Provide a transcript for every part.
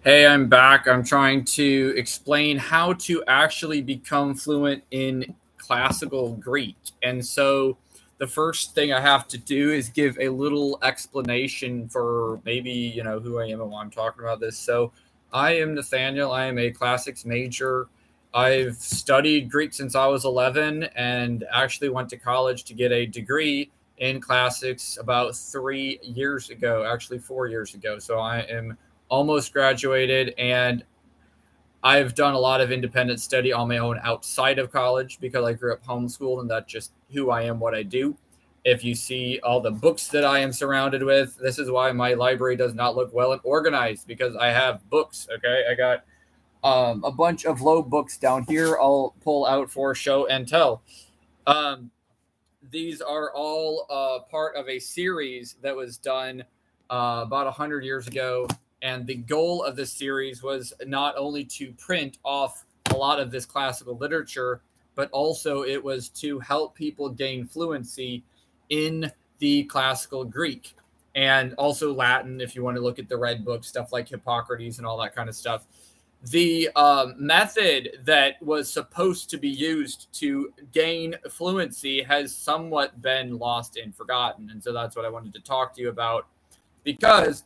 Hey, I'm back. I'm trying to explain how to actually become fluent in classical Greek. And so the first thing I have to do is give a little explanation for maybe, who I am and why I'm talking about this. So I am Nathaniel. I am a classics major. I've studied Greek since I was 11 and actually went to college to get a degree in classics about 3 years ago, actually 4 years ago. So I am almost graduated, and I've done a lot of independent study on my own outside of college because I grew up homeschooled, and that's just who I am, what I do. If you see all the books that I am surrounded with, this is why my library does not look well and organized, because I have books. Okay, I got a bunch of low books down here. I'll pull out for show and tell. Um, these are all part of a series that was done about 100 years ago. And the goal of this series was not only to print off a lot of this classical literature, but also it was to help people gain fluency in the classical Greek and also Latin, if you want to look at the red book, stuff like Hippocrates and all that kind of stuff. The method that was supposed to be used to gain fluency has somewhat been lost and forgotten. And so that's what I wanted to talk to you about, because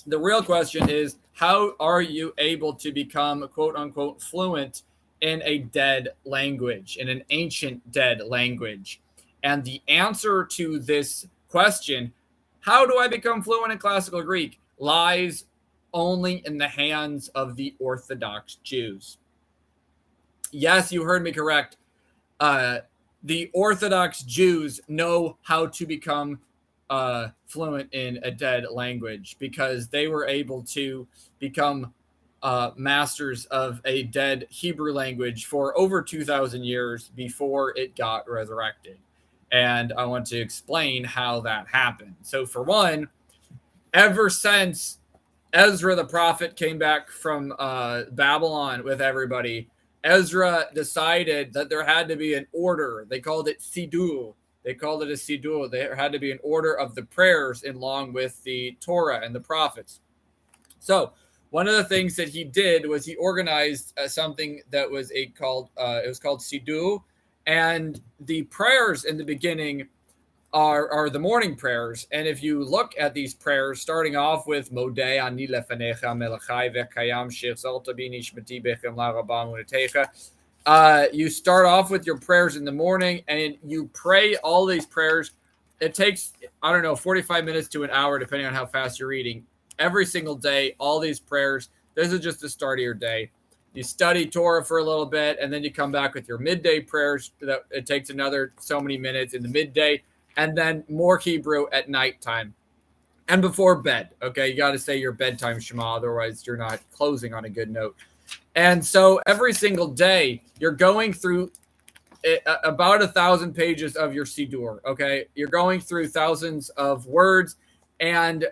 the real question is, how are you able to become quote unquote fluent in a dead language, in an ancient dead language? And the answer to this question, how do I become fluent in classical Greek, lies only in the hands of the Orthodox Jews. Yes, you heard me correct. The Orthodox Jews know how to become fluent in a dead language because they were able to become masters of a dead Hebrew language for over 2,000 years before it got resurrected. And I want to explain how that happened. So for one, ever since Ezra the prophet came back from Babylon with everybody, Ezra decided that there had to be an order. They called it Siddur. They called it a Siddur. There had to be an order of the prayers along with the Torah and the prophets. So one of the things that he did was he organized something that was called Siddur, and the prayers in the beginning are the morning prayers. And if you look at these prayers, starting off with Modeh ani lefanecha melachai vekayam shechzalta bi nishmati bechem la'rabam unetecha. You start off with your prayers in the morning, and you pray all these prayers. It takes, 45 minutes to an hour, depending on how fast you're reading. Every single day, all these prayers. This is just the start of your day. You study Torah for a little bit, and then you come back with your midday prayers. It takes another so many minutes in the midday, and then more Hebrew at nighttime and before bed. Okay, you got to say your bedtime Shema, otherwise you're not closing on a good note. And so every single day, you're going through about 1,000 pages of your Siddur. Okay, you're going through thousands of words, and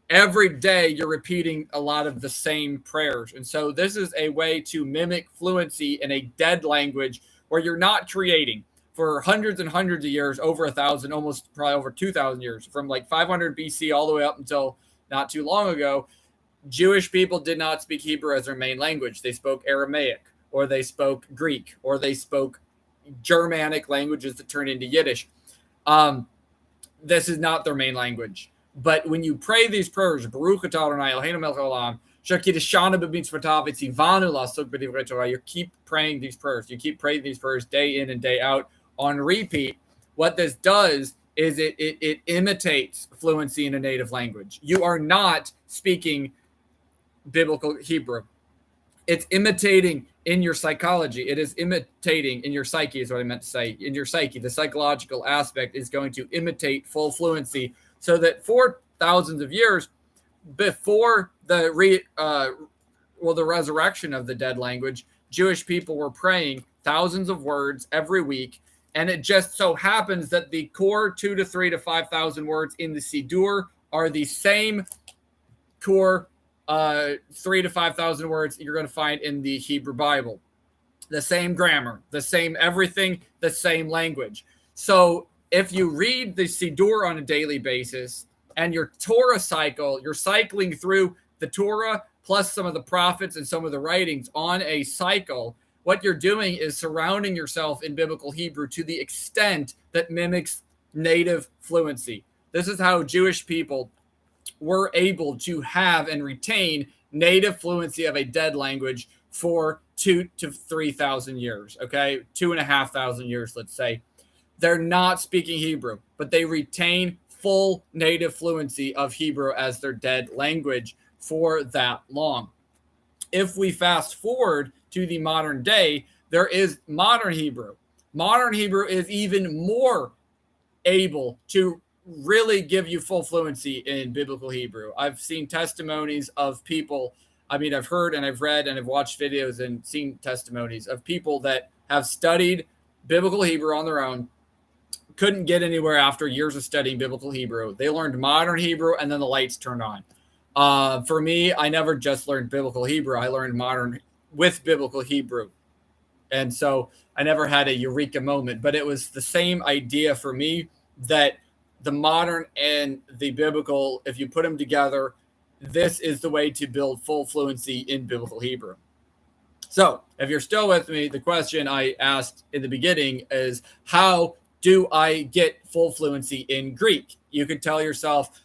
every day you're repeating a lot of the same prayers. And so this is a way to mimic fluency in a dead language where you're not creating. For hundreds and hundreds of years, over 1,000, almost probably over 2,000 years, from like 500 BC all the way up until not too long ago, Jewish people did not speak Hebrew as their main language. They spoke Aramaic, or they spoke Greek, or they spoke Germanic languages that turn into Yiddish. This is not their main language. But when you pray these prayers, Baruch atah Adonai Eloheinu melech haolam, you keep praying these prayers. You keep praying these prayers day in and day out on repeat. What this does is it imitates fluency in a native language. You are not speaking biblical Hebrew. It's imitating in your psychology. It is imitating in your psyche, is what I meant to say. In your psyche, the psychological aspect is going to imitate full fluency, so that for thousands of years before the resurrection of the dead language, Jewish people were praying thousands of words every week. And it just so happens that the core 2,000 to 3,000 to 5,000 words in the Siddur are the same core 3,000 to 5,000 words you're going to find in the Hebrew Bible. The same grammar, the same everything, the same language. So if you read the Siddur on a daily basis and your Torah cycle, you're cycling through the Torah plus some of the prophets and some of the writings on a cycle, what you're doing is surrounding yourself in biblical Hebrew to the extent that mimics native fluency. This is how Jewish people were able to have and retain native fluency of a dead language for 2,000 to 3,000 years, okay? 2,500 years, let's say. They're not speaking Hebrew, but they retain full native fluency of Hebrew as their dead language for that long. If we fast forward to the modern day, there is modern Hebrew. Modern Hebrew is even more able to really give you full fluency in biblical Hebrew. I've seen testimonies of people, I've heard and I've read and I've watched videos and seen testimonies of people that have studied biblical Hebrew on their own, couldn't get anywhere after years of studying biblical Hebrew. They learned modern Hebrew and then the lights turned on. For me, I never just learned biblical Hebrew. I learned modern with biblical Hebrew. And so I never had a eureka moment, but it was the same idea for me that the modern and the biblical, if you put them together, this is the way to build full fluency in biblical Hebrew. So if you're still with me, the question I asked in the beginning is, how do I get full fluency in Greek? You could tell yourself,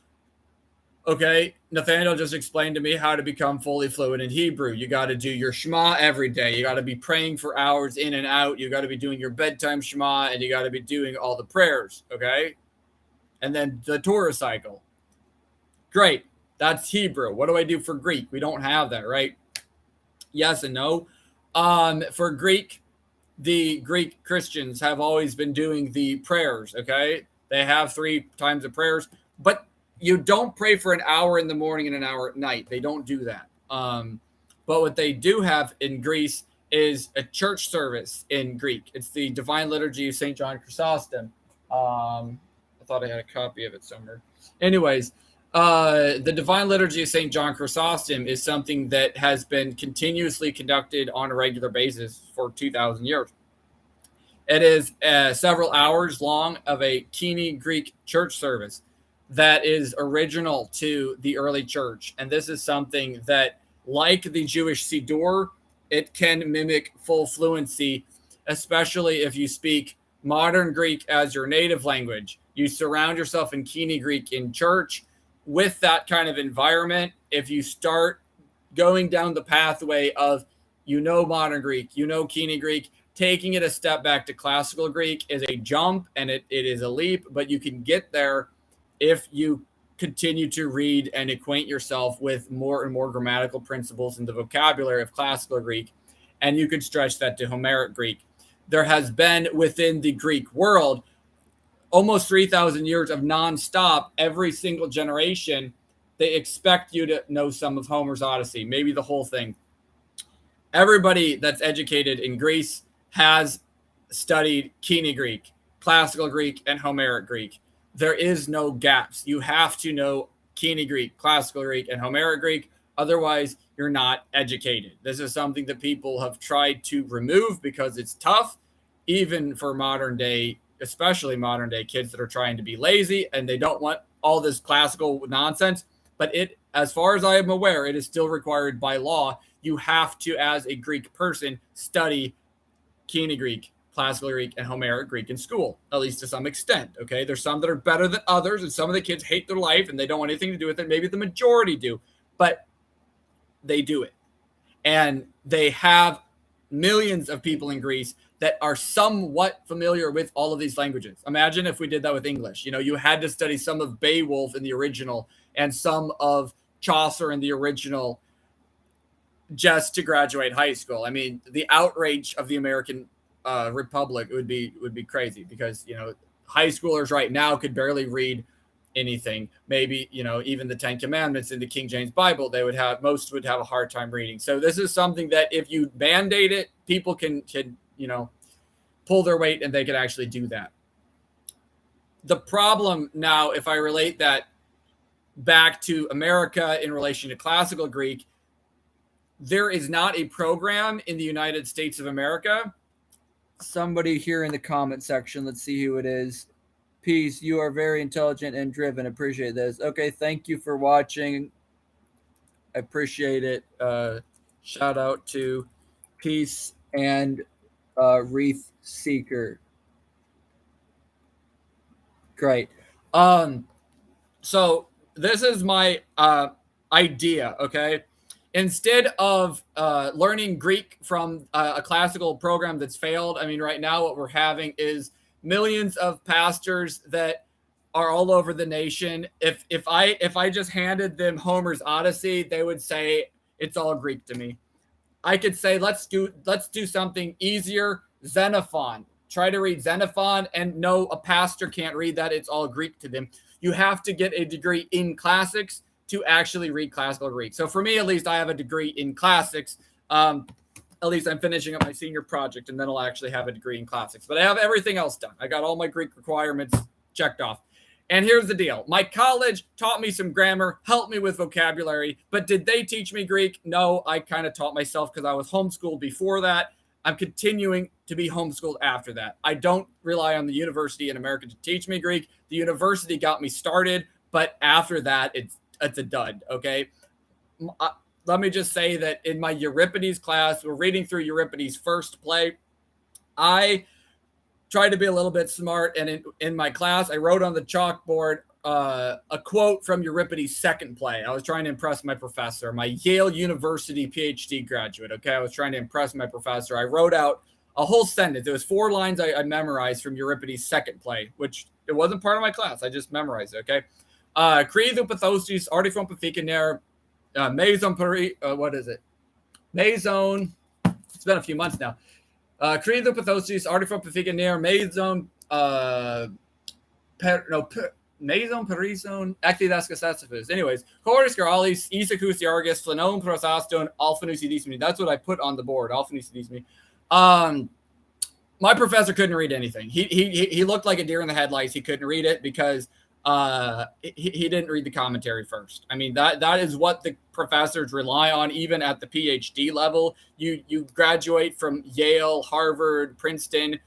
okay, Nathaniel just explained to me how to become fully fluent in Hebrew. You got to do your Shema every day. You got to be praying for hours in and out. You got to be doing your bedtime Shema, and you got to be doing all the prayers, okay? And then the Torah cycle. Great. That's Hebrew. What do I do for Greek? We don't have that, right? Yes and no. For Greek, the Greek Christians have always been doing the prayers, okay? They have 3 times of prayers, but you don't pray for an hour in the morning and an hour at night. They don't do that. But what they do have in Greece is a church service in Greek. It's the Divine Liturgy of St. John Chrysostom. I thought I had a copy of it somewhere. Anyways, the Divine Liturgy of St. John Chrysostom is something that has been continuously conducted on a regular basis for 2,000 years. It is several hours long of a Koine Greek church service that is original to the early church. And this is something that, like the Jewish Siddur, it can mimic full fluency, especially if you speak modern Greek as your native language. You surround yourself in Koine Greek in church. With that kind of environment, if you start going down the pathway of, modern Greek, Koine Greek, taking it a step back to classical Greek is a jump and it is a leap, but you can get there if you continue to read and acquaint yourself with more and more grammatical principles in the vocabulary of classical Greek, and you could stretch that to Homeric Greek. There has been within the Greek world almost 3,000 years of nonstop, every single generation, they expect you to know some of Homer's Odyssey, maybe the whole thing. Everybody that's educated in Greece has studied Koine Greek, classical Greek, and Homeric Greek. There is no gaps. You have to know Koine Greek, classical Greek, and Homeric Greek. Otherwise, you're not educated. This is something that people have tried to remove because it's tough, even for modern day, especially modern day kids that are trying to be lazy and they don't want all this classical nonsense. But as far as I am aware, it is still required by law. You have to, as a Greek person, study Koine Greek, classical Greek, and Homeric Greek in school, at least to some extent, okay? There's some that are better than others, and some of the kids hate their life, and they don't want anything to do with it. Maybe the majority do, but they do it. And they have millions of people in Greece that are somewhat familiar with all of these languages. Imagine if we did that with English. You had to study some of Beowulf in the original and some of Chaucer in the original just to graduate high school. The outrage of the American Republic would be crazy because, high schoolers right now could barely read anything. Maybe, even the 10 Commandments in the King James Bible, most would have a hard time reading. So this is something that if you mandate it, people can pull their weight and they can actually do that. The problem now, if I relate that back to America in relation to classical Greek, there is not a program in the United States of America. Somebody here in the comment section, let's see who it is. Peace, you are very intelligent and driven. Appreciate this. Okay, thank you for watching. I appreciate it. Shout out to Peace and Wreath Seeker. Great. Um, so this is my idea, okay? Instead of learning Greek from a classical program that's failed, I mean, right now what we're having is millions of pastors that are all over the nation. If I just handed them Homer's Odyssey, they would say it's all Greek to me. I could say let's do something easier. Xenophon. Try to read Xenophon, and no, a pastor can't read that. It's all Greek to them. You have to get a degree in classics to actually read classical Greek. So for me, at least, I have a degree in classics. At least I'm finishing up my senior project, and then I'll actually have a degree in classics. But I have everything else done. I got all my Greek requirements checked off. And here's the deal. My college taught me some grammar, helped me with vocabulary, but did they teach me Greek? No, I kind of taught myself because I was homeschooled before that. I'm continuing to be homeschooled after that. I don't rely on the university in America to teach me Greek. The university got me started, but after that, it's a dud, okay? Let me just say that in my Euripides class, we're reading through Euripides' first play. I tried to be a little bit smart, and in my class, I wrote on the chalkboard a quote from Euripides' second play. I was trying to impress my professor, my Yale University PhD graduate. Okay, I was trying to impress my professor. I wrote out a whole sentence. It was 4 lines I memorized from Euripides' second play, which it wasn't part of my class. I just memorized it. Okay, Credo Pathosis, Artifon Pathikaner, Maison Paris. What is it? Maison. It's been a few months now. Credo Pathosis, Artifon Pathikaner, Maison. Maison Parison, Ectidas. Anyways, Chorus Garalis, Isacus Yargus, Flanon Prosaston, Alphanusidismi. That's what I put on the board. Alphanusidismi. My professor couldn't read anything. He looked like a deer in the headlights. He couldn't read it because he didn't read the commentary first. I mean, that is what the professors rely on, even at the PhD level. You graduate from Yale, Harvard, Princeton.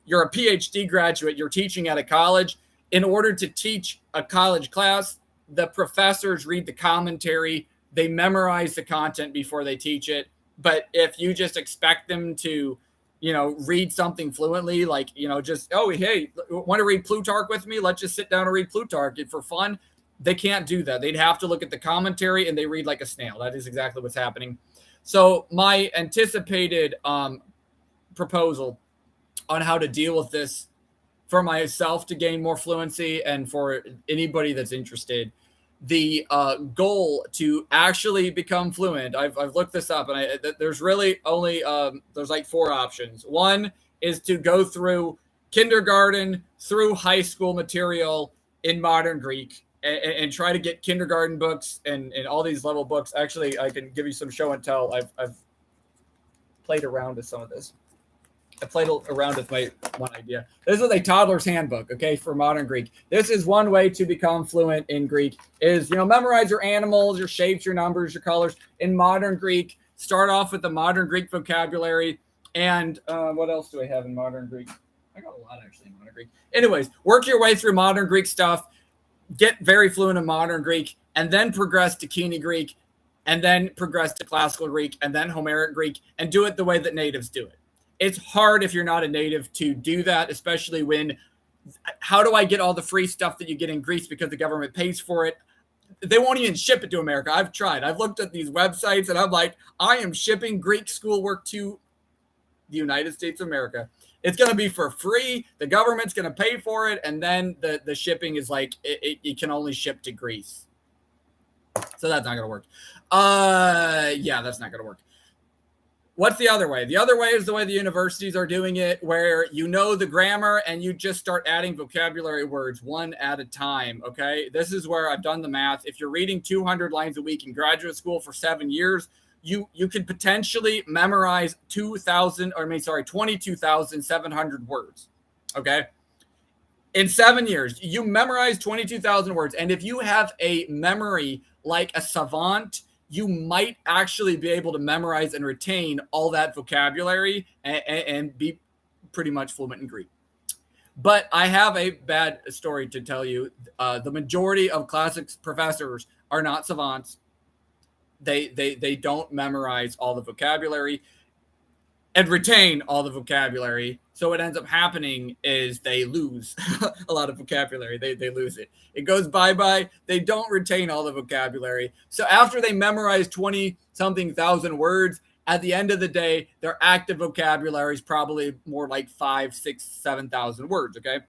You're a PhD graduate. You're teaching at a college. In order to teach a college class, the professors read the commentary. They memorize the content before they teach it. But if you just expect them to, read something fluently, like, just, oh, hey, want to read Plutarch with me? Let's just sit down and read Plutarch for fun. They can't do that. They'd have to look at the commentary, and they read like a snail. That is exactly what's happening. So my anticipated proposal on how to deal with this for myself to gain more fluency, and for anybody that's interested, the goal to actually become fluent, I've looked this up, and there's really only there's like 4 options. One is to go through kindergarten through high school material in modern Greek, and try to get kindergarten books and all these level books. Actually, I can give you some show and tell. I've played around with some of this. I played around with my one idea. This is a toddler's handbook, okay, for modern Greek. This is one way to become fluent in Greek is, memorize your animals, your shapes, your numbers, your colors. In modern Greek, start off with the modern Greek vocabulary. And what else do I have in modern Greek? I got a lot, actually, in modern Greek. Anyways, work your way through modern Greek stuff. Get very fluent in modern Greek, and then progress to Kini Greek, and then progress to classical Greek, and then Homeric Greek, and do it the way that natives do it. It's hard if you're not a native to do that, especially when, how do I get all the free stuff that you get in Greece because the government pays for it? They won't even ship it to America. I've tried. I've looked at these websites, and I'm like, I am shipping Greek schoolwork to the United States of America. It's going to be for free. The government's going to pay for it, and then the shipping is like, it can only ship to Greece. So that's not going to work. Yeah, that's not going to work. What's the other way? The other way is the way the universities are doing it, where you know the grammar and you just start adding vocabulary words one at a time, okay? This is where I've done the math. If you're reading 200 lines a week in graduate school for 7 years, you could potentially memorize 22,700 words, okay? In 7 years, you memorize 22,000 words. And if you have a memory like a savant, you might actually be able to memorize and retain all that vocabulary and be pretty much fluent in Greek. But I have a bad story to tell you. The majority of classics professors are not savants. they don't memorize all the vocabulary and retain all the vocabulary. So what ends up happening is they lose a lot of vocabulary. They lose it. It goes bye-bye. They don't retain all the vocabulary. So after they memorize 20-something thousand words, at the end of the day, their active vocabulary is probably more like 5, 6, 7,000 words, okay?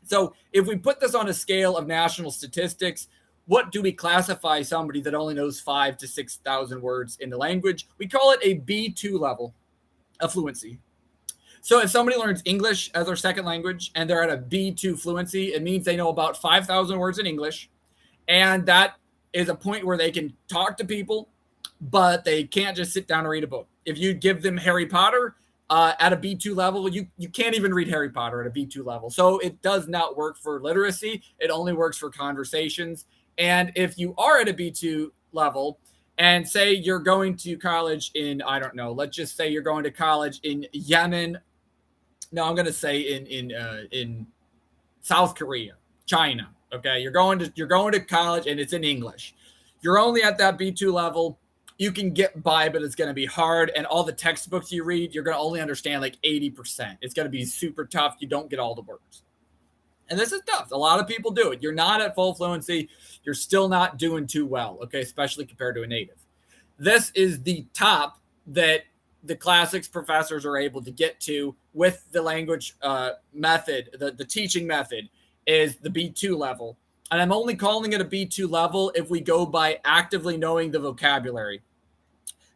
So if we put this on a scale of national statistics, what do we classify somebody that only knows 5 to 6,000 words in the language? We call it a B2 level of fluency. So if somebody learns English as their second language and they're at a B2 fluency, it means they know about 5,000 words in English. And that is a point where they can talk to people, but they can't just sit down and read a book. If you give them Harry Potter at a B2 level, you can't even read Harry Potter at a B2 level. So it does not work for literacy. It only works for conversations. And if you are at a B2 level, and say you're going to college in, I don't know, let's just say you're going to college in Yemen. No, I'm going to say in South Korea, China. Okay, you're going to college and it's in English. You're only at that B2 level. You can get by, but it's going to be hard. And all the textbooks you read, you're going to only understand like 80%. It's going to be super tough. You don't get all the words. And this is tough. A lot of people do it. You're not at full fluency. You're still not doing too well, okay, especially compared to a native. This is the top that the classics professors are able to get to with the language method. The teaching method is the B2 level. And I'm only calling it a B2 level if we go by actively knowing the vocabulary.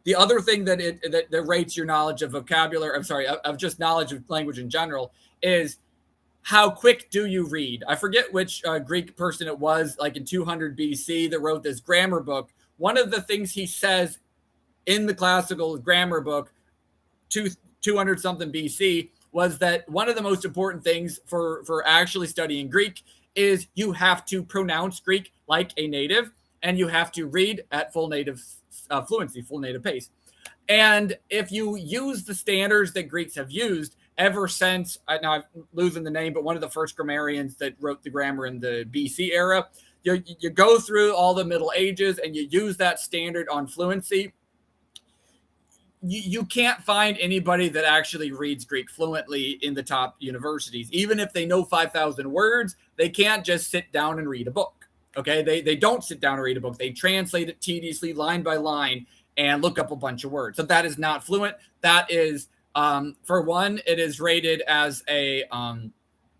The other thing that rates your knowledge of vocabulary, of just knowledge of language in general, is how quick do you read? I forget which Greek person it was, like in 200 BC, that wrote this grammar book. One of the things he says in the classical grammar book, 200 something BC, was that one of the most important things for actually studying Greek is you have to pronounce Greek like a native, and you have to read at full native fluency, full native pace. And if you use the standards that Greeks have used ever since, now I'm losing the name, but one of the first grammarians that wrote the grammar in the BC era, you go through all the Middle Ages and you use that standard on fluency, you can't find anybody that actually reads Greek fluently in the top universities. Even if they know 5,000 words, they can't just sit down and read a book. Okay, they don't sit down and read a book. They translate it tediously, line by line, and look up a bunch of words. So that is not fluent. That is, for one, it is rated as a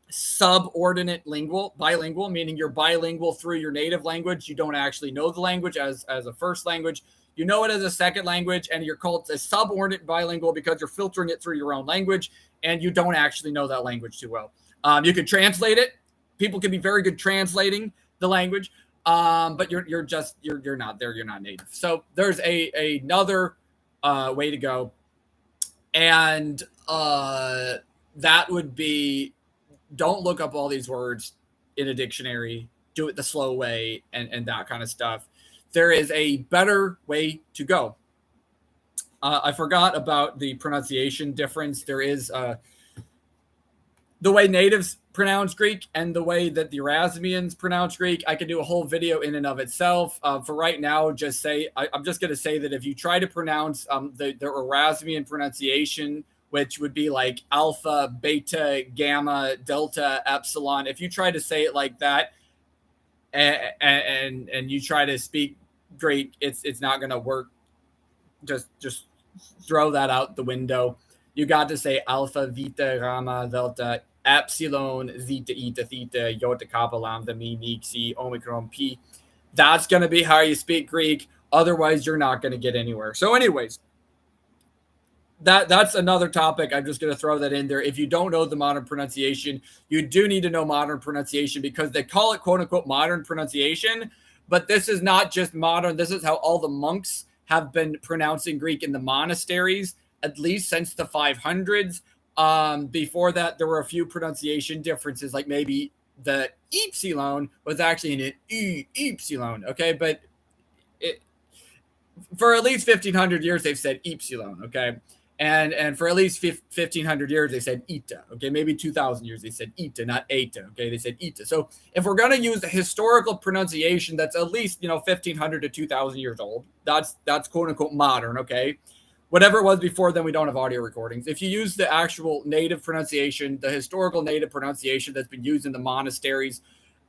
subordinate bilingual, meaning you're bilingual through your native language. You don't actually know the language as a first language. You know it as a second language, and you're called a subordinate bilingual because you're filtering it through your own language, and you don't actually know that language too well. You can translate it. People can be very good translating the language, but you're not there. You're not native. So there's another way to go, and that would be, don't look up all these words in a dictionary. Do it the slow way and that kind of stuff. There is a better way to go. I forgot about the pronunciation difference. There is the way natives pronounce Greek and the way that the Erasmians pronounce Greek. I could do a whole video in and of itself. For right now, I'm just going to say that if you try to pronounce the Erasmian pronunciation, which would be like alpha, beta, gamma, delta, epsilon, if you try to say it like that and you try to speak Greek, it's not going to work. Just throw that out the window. You got to say alpha, beta, gamma, delta, epsilon, zeta, eta, theta, iota, kappa, lambda, mi, mi, xi, omicron, pi. That's going to be how you speak Greek. Otherwise, you're not going to get anywhere. So anyways, that's another topic. I'm just going to throw that in there. If you don't know the modern pronunciation, you do need to know modern pronunciation because they call it quote unquote modern pronunciation. But this is not just modern. This is how all the monks have been pronouncing Greek in the monasteries, at least since the 500s. Before that, there were a few pronunciation differences, like maybe the epsilon was actually an epsilon, okay? But for at least 1,500 years, they've said epsilon, okay? And for at least 1,500 years, they said ita. Okay, maybe 2,000 years, they said ita, not eta. Okay, they said ita. So if we're going to use the historical pronunciation that's at least 1,500 to 2,000 years old, that's quote unquote modern. Okay, whatever it was before, then we don't have audio recordings. If you use the actual native pronunciation, the historical native pronunciation that's been used in the monasteries,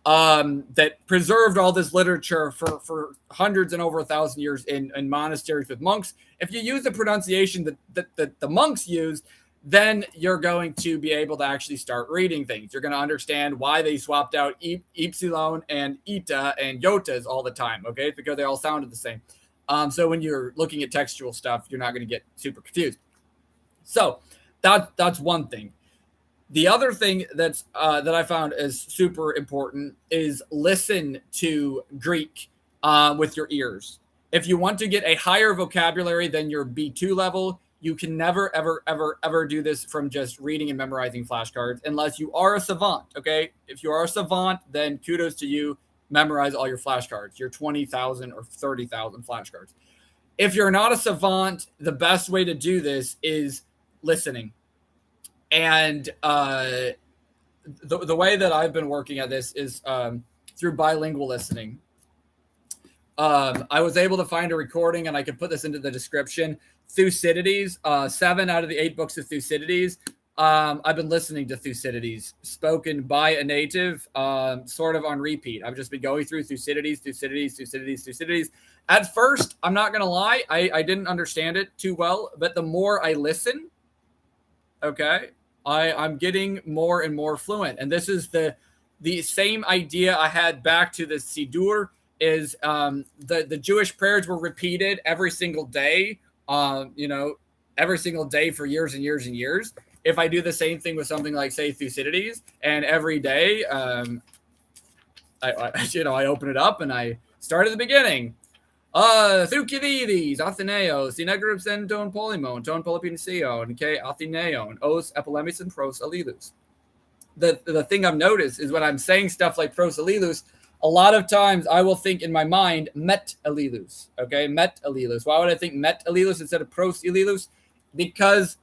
that preserved all this literature for hundreds and over 1,000 years in monasteries with monks. If you use the pronunciation that the monks used, then you're going to be able to actually start reading things. You're going to understand why they swapped out epsilon and eta and yotas all the time, okay? Because they all sounded the same. So when you're looking at textual stuff, you're not going to get super confused. So that's one thing. The other thing that I found is super important is listen to Greek with your ears. If you want to get a higher vocabulary than your B2 level, you can never, ever, ever, ever do this from just reading and memorizing flashcards unless you are a savant, okay? If you are a savant, then kudos to you. Memorize all your flashcards, your 20,000 or 30,000 flashcards. If you're not a savant, the best way to do this is listening. And the way that I've been working at this is through bilingual listening. I was able to find a recording, and I can put this into the description. Thucydides, 7 out of the 8 books of Thucydides. I've been listening to Thucydides, spoken by a native, sort of on repeat. I've just been going through Thucydides. At first, I'm not going to lie, I didn't understand it too well, but the more I listen, okay, I'm getting more and more fluent. And this is the same idea I had back to the Siddur, is the Jewish prayers were repeated every single day, every single day for years and years and years. If I do the same thing with something like, say, Thucydides, and every day I open it up and I start at the beginning. Thucydides, Athenaeos, Dinegrupsen ton polymon, ton polypinision, ke Athenaeon, os epilemison pros allelus. The thing I've noticed is when I'm saying stuff like pros allelus, a lot of times I will think in my mind met allelus. Okay, met allelus. Why would I think met allelus instead of pros allelus? Because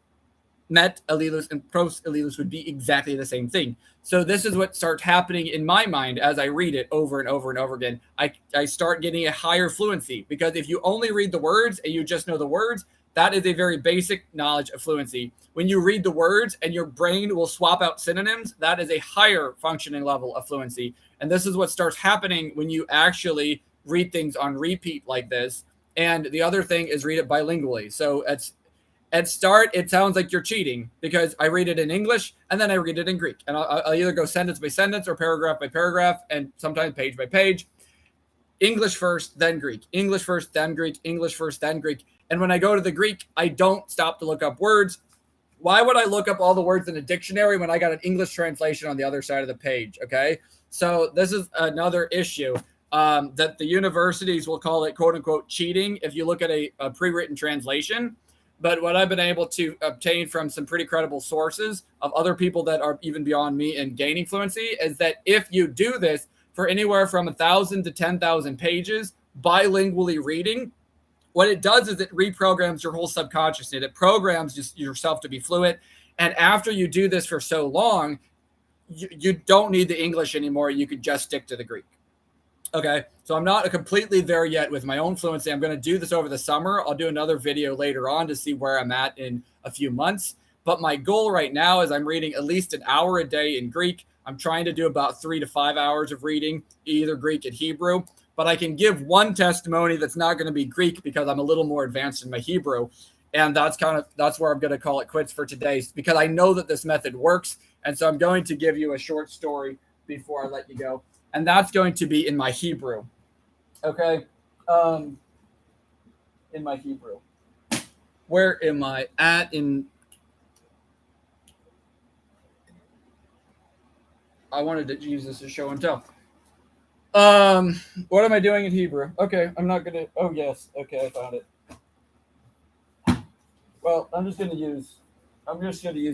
met allelus and pros allelus would be exactly the same thing. So this is what starts happening in my mind as I read it over and over and over again. I start getting a higher fluency, because if you only read the words and you just know the words, that is a very basic knowledge of fluency. When you read the words and your brain will swap out synonyms, that is a higher functioning level of fluency. And this is what starts happening when you actually read things on repeat like this. And the other thing is read it bilingually. So at start, it sounds like you're cheating, because I read it in English and then I read it in Greek. And I'll either go sentence by sentence or paragraph by paragraph, and sometimes page by page. English first, then Greek. English first, then Greek. English first, then Greek. And when I go to the Greek, I don't stop to look up words. Why would I look up all the words in a dictionary when I got an English translation on the other side of the page? Okay. So this is another issue that the universities will call it, quote unquote, cheating if you look at a pre-written translation. But what I've been able to obtain from some pretty credible sources of other people that are even beyond me in gaining fluency is that if you do this for anywhere from 1,000 to 10,000 pages, bilingually reading, what it does is it reprograms your whole subconscious. It programs just yourself to be fluent. And after you do this for so long, you don't need the English anymore. You could just stick to the Greek. Okay, so I'm not completely there yet with my own fluency. I'm going to do this over the summer. I'll do another video later on to see where I'm at in a few months. But my goal right now is I'm reading at least an hour a day in Greek. I'm trying to do about 3 to 5 hours of reading, either Greek and Hebrew. But I can give one testimony that's not going to be Greek because I'm a little more advanced in my Hebrew. And that's where I'm going to call it quits for today, because I know that this method works. And so I'm going to give you a short story before I let you go. And that's going to be in my Hebrew. Okay. In my Hebrew. Where am I at in? I wanted to use this as show and tell. What am I doing in Hebrew? Okay, I'm not going to. Oh, yes. Okay, I found it. Well, I'm just going to use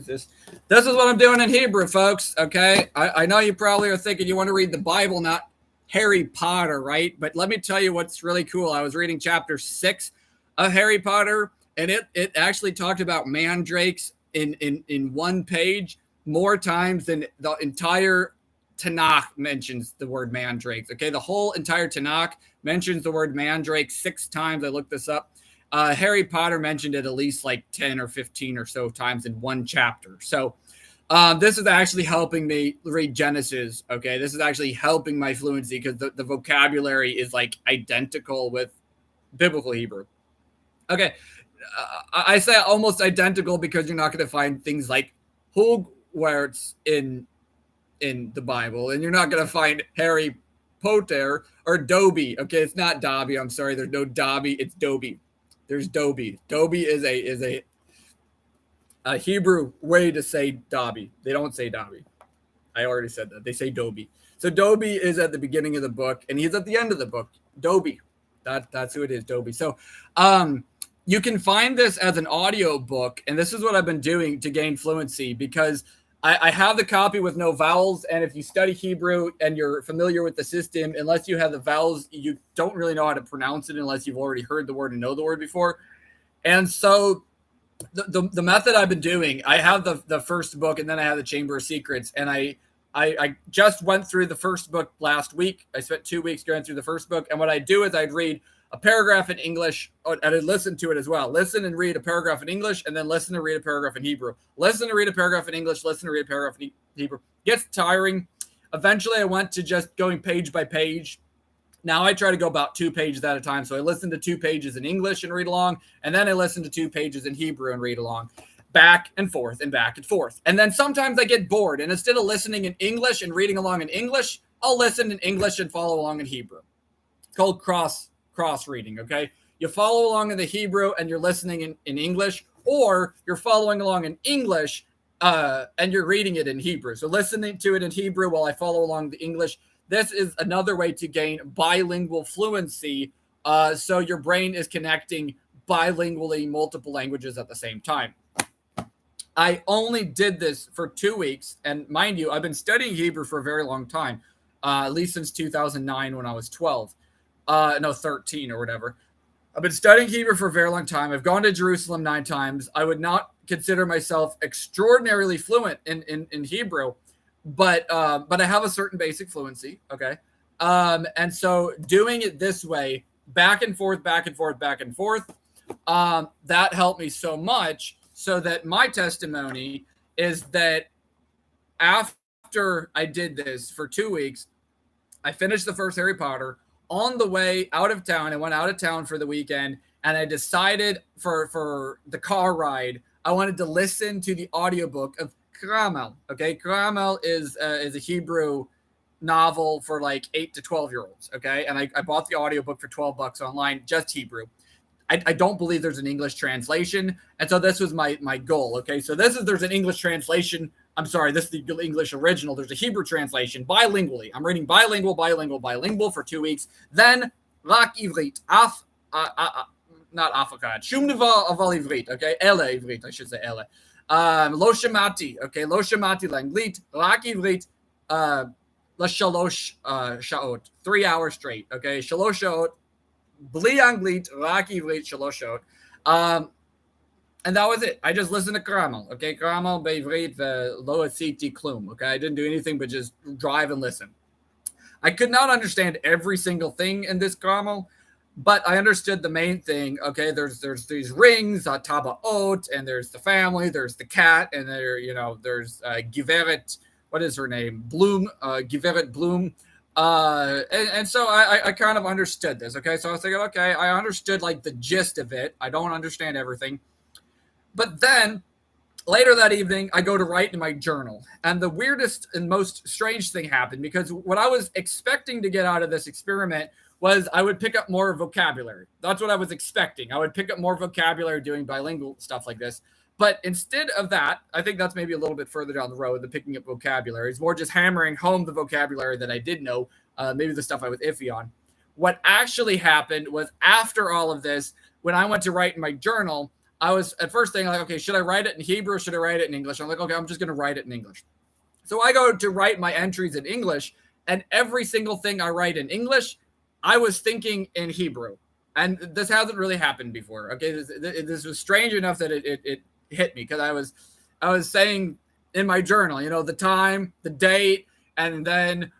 this. This is what I'm doing in Hebrew, folks. Okay. I know you probably are thinking you want to read the Bible, not Harry Potter, right? But let me tell you what's really cool. I was reading chapter 6 of Harry Potter, and it actually talked about mandrakes in one page more times than the entire Tanakh mentions the word mandrakes. Okay, the whole entire Tanakh mentions the word mandrake 6 times. I looked this up. Harry Potter mentioned it at least like 10 or 15 or so times in one chapter. So this is actually helping me read Genesis. Okay, this is actually helping my fluency because the vocabulary is like identical with biblical Hebrew. Okay, I say almost identical because you're not going to find things like Hogwarts in the Bible, and you're not going to find Harry Potter or Dobie. Okay, it's not Dobby. I'm sorry, there's no Dobby. It's Dobie. There's Dobie. Dobie is a Hebrew way to say Dobby. They don't say Dobby. I already said that. They say Dobie. So Dobie is at the beginning of the book, and he's at the end of the book. Dobie. That's who it is, Dobie. So you can find this as an audio book, and this is what I've been doing to gain fluency because I have the copy with no vowels, and if you study Hebrew and you're familiar with the system, unless you have the vowels, you don't really know how to pronounce it unless you've already heard the word and know the word before. And so the method I've been doing, I have the first book, and then I have the Chamber of Secrets, and I just went through the first book last week. I spent 2 weeks going through the first book, and what I'd do is I'd read a paragraph in English, and I'd listen to it as well. Listen and read a paragraph in English, and then listen to read a paragraph in Hebrew. Listen to read a paragraph in English, listen to read a paragraph in Hebrew. Gets tiring. Eventually, I went to just going page by page. Now I try to go about 2 pages at a time. So I listen to 2 pages in English and read along, and then I listen to 2 pages in Hebrew and read along. Back and forth and back and forth. And then sometimes I get bored, and instead of listening in English and reading along in English, I'll listen in English and follow along in Hebrew. It's called cross reading, okay? You follow along in the Hebrew and you're listening in English, or you're following along in English and you're reading it in Hebrew. So listening to it in Hebrew while I follow along the English. This is another way to gain bilingual fluency. So your brain is connecting bilingually multiple languages at the same time. I only did this for 2 weeks. And mind you, I've been studying Hebrew for a very long time, at least since 2009 when I was 13 or whatever. I've been studying Hebrew for a very long time. I've gone to Jerusalem 9 times. I would not consider myself extraordinarily fluent in Hebrew, but I have a certain basic fluency, okay? And so doing it this way, back and forth, that helped me so much so that my testimony is that after I did this for 2 weeks, I finished the first Harry Potter. On the way out of town, I went out of town for the weekend, and I decided for the car ride, I wanted to listen to the audiobook of Karamel. Okay, Karamel is a Hebrew novel for like 8 to 12-year-olds. Okay, and I bought the audiobook for $12 online, just Hebrew. I don't believe there's an English translation, and so this was my goal. Okay, so there's an English translation. I'm sorry, this is the English original. There's a Hebrew translation bilingually. I'm reading bilingual for 2 weeks. Then Rak Ivrit, not Afakad, Shum Devar Aval Ivrit. Okay, Ele Ivrit, I should say Ele. Lo Shemati, okay, Lo Shemati Langlit, Rak Ivrit, La Shalosh Shaot, 3 hours straight. Okay, Shalosh Shaot. Bli Anglit, Rak Ivrit, Shalosh Shaot. And that was it. I just listened to Karamel. Okay, Karamel Beivrit Lo Asiti Klum. Okay, I didn't do anything but just drive and listen. I could not understand every single thing in this Karamel, but I understood the main thing. Okay, there's these rings, Taba Ot, and there's the family, there's the cat, and there's Giveret. What is her name? Bloom. Giveret Bloom. And so I kind of understood this. Okay, so I was thinking, okay, I understood like the gist of it. I don't understand everything. But then later that evening, I go to write in my journal. And the weirdest and most strange thing happened because what I was expecting to get out of this experiment was I would pick up more vocabulary. That's what I was expecting. I would pick up more vocabulary doing bilingual stuff like this. But instead of that, I think that's maybe a little bit further down the road than picking up vocabulary. It's more just hammering home the vocabulary that I did know, maybe the stuff I was iffy on. What actually happened was after all of this, when I went to write in my journal, I was at first thinking like, okay, should I write it in Hebrew or should I write it in English? I'm like, okay, I'm just going to write it in English. So I go to write my entries in English, and every single thing I write in English, I was thinking in Hebrew. and this hasn't really happened before. Okay, this was strange enough that it hit me because I was saying in my journal, the time, the date, and then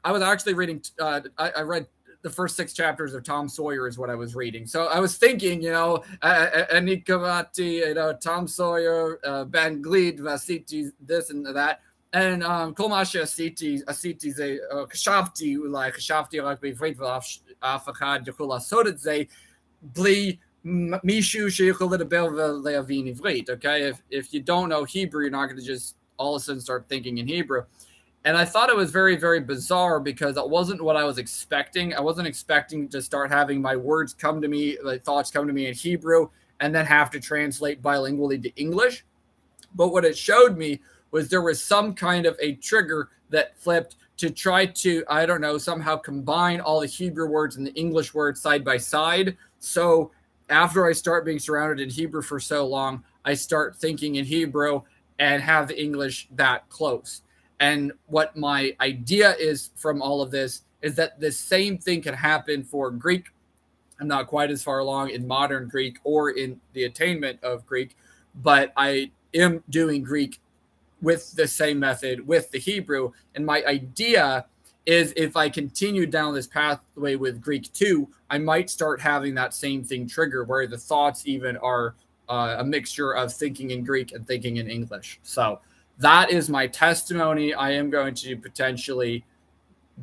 I was actually reading. I read the first 6 chapters of Tom Sawyer is what I was reading. So I was thinking, Anikavati, Tom Sawyer, Ben Glid, Vasiti, this and that. And Kolmasha Asiti ze Kashafti like befriend Afachad Yakula Sodze Bli Mishu Shekulidabel Leavini Vrit. Okay. If you don't know Hebrew, you're not going to just all of a sudden start thinking in Hebrew. And I thought it was very, very bizarre because it wasn't what I was expecting. I wasn't expecting to start having my words come to me, like thoughts come to me in Hebrew, and then have to translate bilingually to English. But what it showed me was there was some kind of a trigger that flipped to try to, I don't know, somehow combine all the Hebrew words and the English words side by side. So after I start being surrounded in Hebrew for so long, I start thinking in Hebrew and have the English that close. And what my idea is from all of this is that the same thing can happen for Greek. I'm not quite as far along in modern Greek or in the attainment of Greek, but I am doing Greek with the same method with the Hebrew. And my idea is if I continue down this pathway with Greek too, I might start having that same thing trigger where the thoughts even are a mixture of thinking in Greek and thinking in English. So that is my testimony. I am going to potentially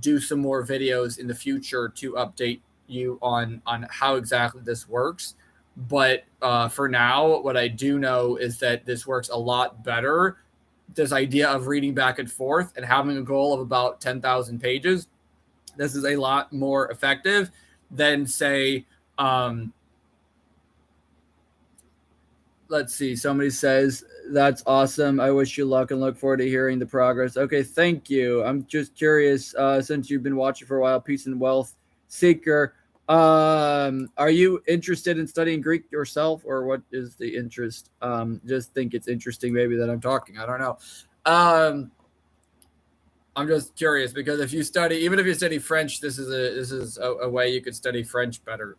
do some more videos in the future to update you on how exactly this works. But for now, what I do know is that this works a lot better. This idea of reading back and forth and having a goal of about 10,000 pages. This is a lot more effective than, say, let's see. Somebody says, that's awesome. I wish you luck and look forward to hearing the progress. Okay, thank you. I'm just curious, since you've been watching for a while, Peace and Wealth Seeker, are you interested in studying Greek yourself, or what is the interest? Just think it's interesting maybe that I'm talking. I don't know. I'm just curious because if you study, even if you study French, this is a way you could study French better.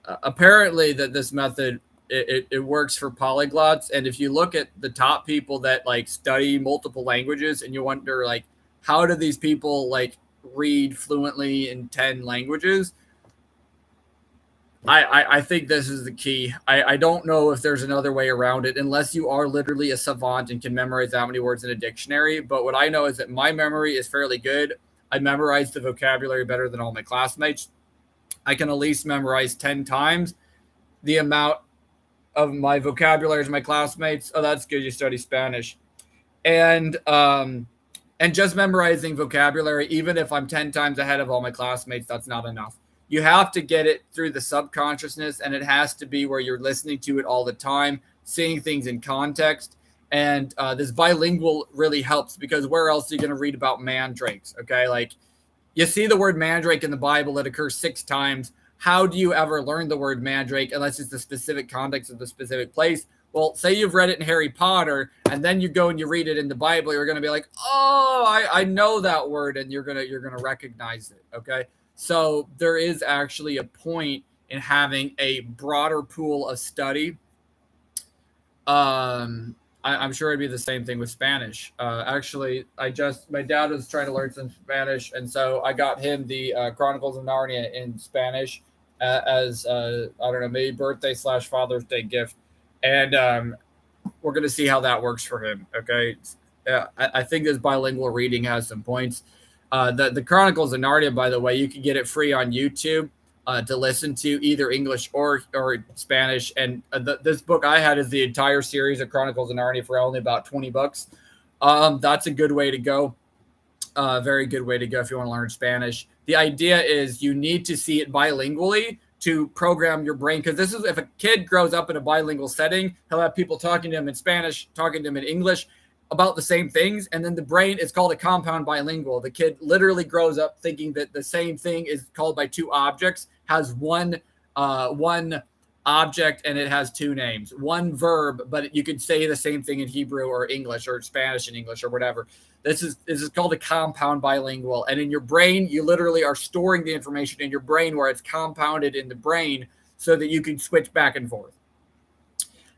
Apparently that this method, it works for polyglots. And if you look at the top people that like study multiple languages and you wonder like, how do these people like read fluently in 10 languages? I think this is the key. I don't know if there's another way around it unless you are literally a savant and can memorize that many words in a dictionary. But what I know is that my memory is fairly good. I memorize the vocabulary better than all my classmates. I can at least memorize 10 times the amount of my vocabulary as my classmates. Oh, that's good. You study Spanish. And just memorizing vocabulary, even if I'm 10 times ahead of all my classmates, that's not enough. You have to get it through the subconsciousness, and it has to be where you're listening to it all the time, seeing things in context. And this bilingual really helps because where else are you going to read about mandrakes? Okay, like you see the word mandrake in the Bible, it occurs 6 times. How do you ever learn the word mandrake unless it's the specific context of the specific place? Well, say you've read it in Harry Potter, and then you go and you read it in the Bible, you're going to be like, oh, I know that word, and you're gonna recognize it. Okay, so there is actually a point in having a broader pool of study. I'm sure it'd be the same thing with Spanish. Actually, my dad was trying to learn some Spanish, and so I got him the Chronicles of Narnia in Spanish as I don't know, maybe birthday / Father's Day gift, and we're gonna see how that works for him. Okay, I think this bilingual reading has some points. The Chronicles of Narnia, by the way, you can get it free on YouTube to listen to, either English or Spanish. And this book I had is the entire series of Chronicles of Narnia for only about $20. That's a good way to go. Very good way to go if you want to learn Spanish. The idea is you need to see it bilingually to program your brain, because this is, if a kid grows up in a bilingual setting, he'll have people talking to him in Spanish, talking to him in English about the same things, and then the brain is called a compound bilingual. The kid literally grows up thinking that the same thing is called by 2 objects, has one object, and it has two names, one verb, but you could say the same thing in Hebrew or English or Spanish and English or whatever. This is called a compound bilingual. And in your brain, you literally are storing the information in your brain where it's compounded in the brain so that you can switch back and forth.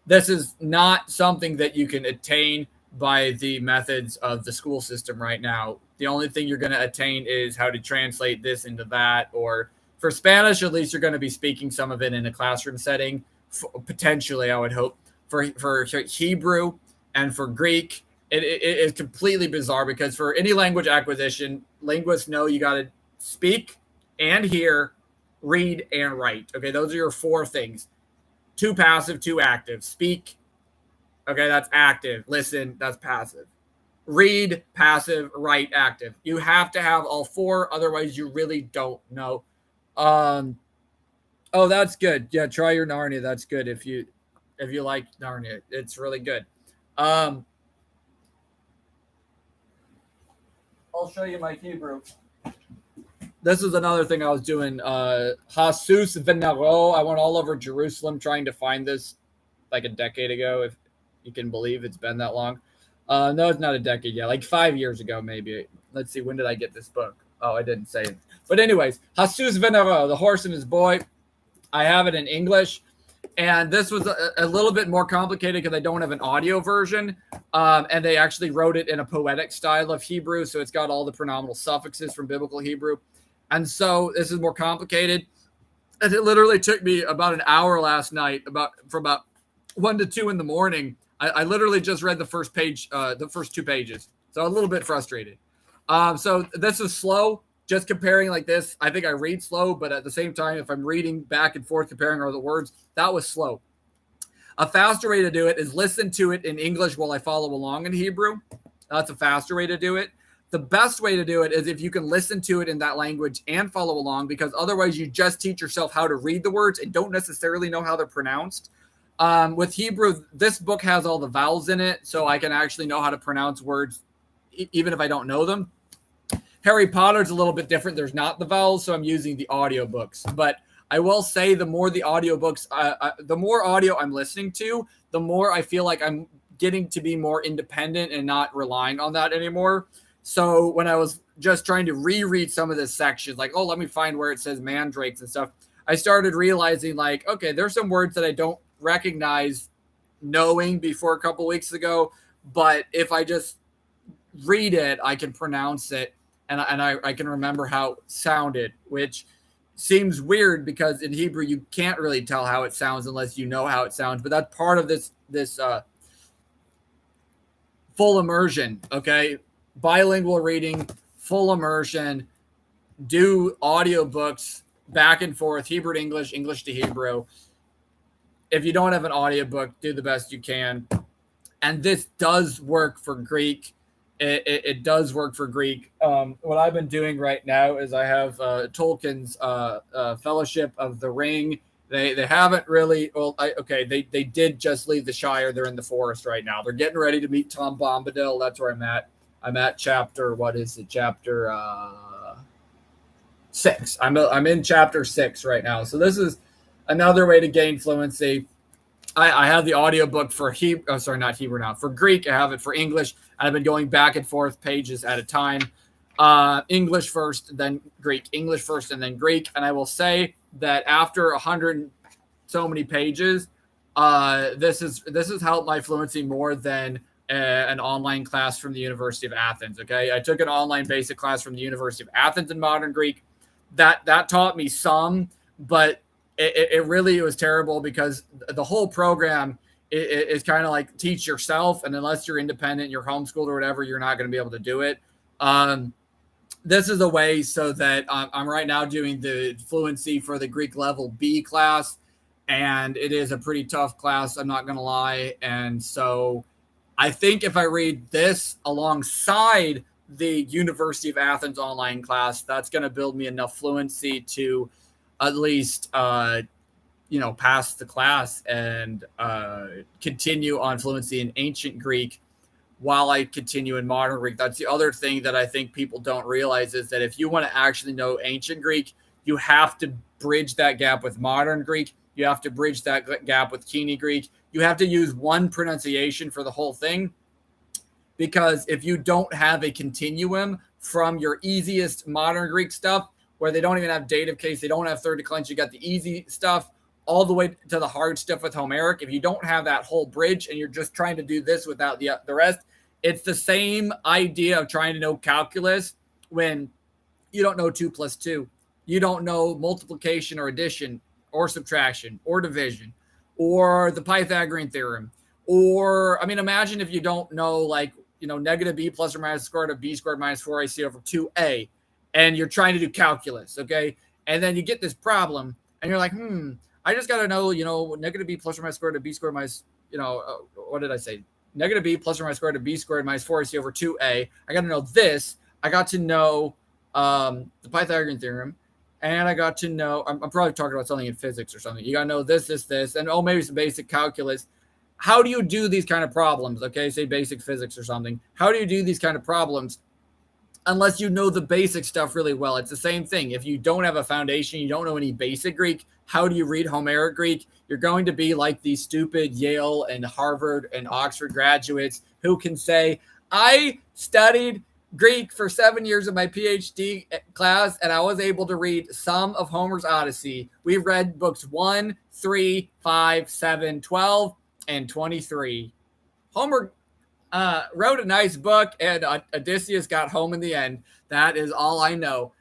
This is not something that you can attain by the methods of the school system right now. The only thing you're going to attain is how to translate this into that. Or for Spanish, at least you're going to be speaking some of it in a classroom setting, potentially, I would hope. For Hebrew and for Greek, it is completely bizarre because for any language acquisition, linguists know you got to speak and hear, read, and write. Okay, those are your four things. 2 passive, 2 active. Speak, okay, that's active. Listen, that's passive. Read, passive. Write, active. You have to have all 4, otherwise you really don't know. Oh, that's good. Yeah, try your Narnia. That's good if you like Narnia. It's really good. I'll show you my Hebrew. This is another thing I was doing. Jesus Venero. I went all over Jerusalem trying to find this like a decade ago, if you can believe it's been that long. No, it's not a decade yet. Like 5 years ago, maybe. Let's see. When did I get this book? Oh, I didn't say it. But anyways, Jesus Venero, The Horse and His Boy. I have it in English. And this was a little bit more complicated because I don't have an audio version. And they actually wrote it in a poetic style of Hebrew. So it's got all the pronominal suffixes from biblical Hebrew. And so this is more complicated. And it literally took me about an hour last night, from about 1 to 2 in the morning. I literally just read the first page, the first 2 pages. So a little bit frustrated. So this is slow. Just comparing like this, I think I read slow, but at the same time, if I'm reading back and forth, comparing all the words, that was slow. A faster way to do it is listen to it in English while I follow along in Hebrew. That's a faster way to do it. The best way to do it is if you can listen to it in that language and follow along, because otherwise you just teach yourself how to read the words and don't necessarily know how they're pronounced. With Hebrew, this book has all the vowels in it, so I can actually know how to pronounce words even if I don't know them. Harry Potter's a little bit different. There's not the vowels, so I'm using the audiobooks. But I will say the more the audiobooks, the more audio I'm listening to, the more I feel like I'm getting to be more independent and not relying on that anymore. So when I was just trying to reread some of this section, like, oh, let me find where it says mandrakes and stuff, I started realizing, like, okay, there's some words that I don't recognize knowing before a couple weeks ago, but if I just read it, I can pronounce it, and I can remember how it sounded, which seems weird because in Hebrew you can't really tell how it sounds unless you know how it sounds. But that's part of this full immersion, okay? Bilingual reading, full immersion, do audiobooks back and forth, Hebrew to English, English to Hebrew. If you don't have an audiobook, do the best you can. And this does work for Greek. It does work for Greek. What I've been doing right now is I have Tolkien's Fellowship of the Ring. They haven't really. Well, they did just leave the Shire. They're in the forest right now. They're getting ready to meet Tom Bombadil. That's where I'm at. I'm at chapter. What is it? Chapter 6. I'm in chapter 6 right now. So this is another way to gain fluency. I have the audiobook for Hebrew. Oh, sorry, not Hebrew now. For Greek, I have it for English. And I've been going back and forth pages at a time. English first, then Greek. English first, and then Greek. And I will say that after 100 so many pages, this has helped my fluency more than an online class from the University of Athens. Okay, I took an online basic class from the University of Athens in modern Greek. That taught me some, but it really was terrible because the whole program is kind of like teach yourself, and unless you're independent, you're homeschooled or whatever, you're not going to be able to do it. This is a way so that I'm right now doing the fluency for the Greek level B class, and it is a pretty tough class, I'm not going to lie. And so I think if I read this alongside the University of Athens online class, that's going to build me enough fluency to at least, pass the class and continue on fluency in ancient Greek while I continue in modern Greek. That's the other thing that I think people don't realize is that if you want to actually know ancient Greek, you have to bridge that gap with modern Greek You have to bridge that gap with Kini Greek. You have to use one pronunciation for the whole thing, because if you don't have a continuum from your easiest modern Greek stuff, where they don't even have dative case, they don't have third declension, you got the easy stuff all the way to the hard stuff with Homeric. If you don't have that whole bridge and you're just trying to do this without the rest, it's the same idea of trying to know calculus when you don't know 2 plus 2. You don't know multiplication or addition or subtraction or division or the Pythagorean theorem. Or, I mean, imagine if you don't know, like, negative b plus or minus the square root of b squared minus 4ac over 2a, and you're trying to do calculus, okay? And then you get this problem, and you're like, I just got to know, negative b plus or minus square root of b squared minus, what did I say? Negative b plus or minus square root of b squared minus 4ac over 2a. I got to know this. I got to know the Pythagorean theorem, and I got to know, I'm probably talking about something in physics or something. You got to know this, and maybe some basic calculus. How do you do these kind of problems? Okay, say basic physics or something. How do you do these kind of problems unless you know the basic stuff really well? It's the same thing. If you don't have a foundation, you don't know any basic Greek, how do you read Homeric Greek? You're going to be like these stupid Yale and Harvard and Oxford graduates who can say, I studied Greek for 7 years of my PhD class, and I was able to read some of Homer's Odyssey. We read books 1, 3, 5, 7, 12, and 23. Homer wrote a nice book, and Odysseus got home in the end. That is all I know.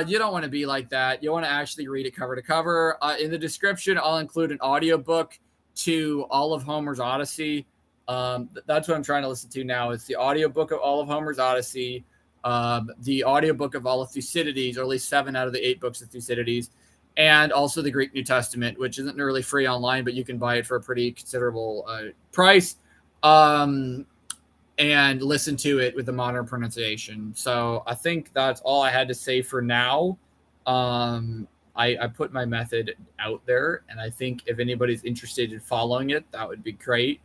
You don't want to be like that. You want to actually read it cover to cover. In the description, I'll include an audiobook to all of Homer's Odyssey. That's what I'm trying to listen to now. It's the audiobook of all of Homer's Odyssey, the audiobook of all of Thucydides, or at least 7 out of the 8 books of Thucydides, and also the Greek New Testament, which isn't really free online, but you can buy it for a pretty considerable price, and listen to it with the modern pronunciation. So I think that's all I had to say for now. I put my method out there, and I think if anybody's interested in following it, that would be great.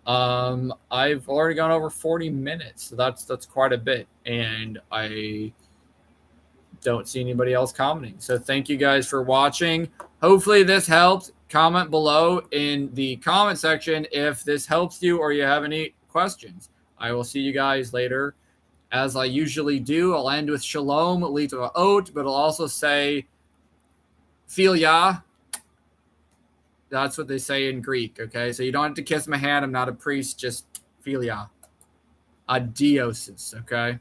I've already gone over 40 minutes, so that's quite a bit, and I don't see anybody else commenting. So thank you guys for watching. Hopefully this helped. Comment below in the comment section if this helps you or you have any questions. I will see you guys later. As I usually do, I'll end with shalom, liturgy, but I'll also say philia. That's what they say in Greek, okay? So you don't have to kiss my hand. I'm not a priest, just philia. Adiosis, okay?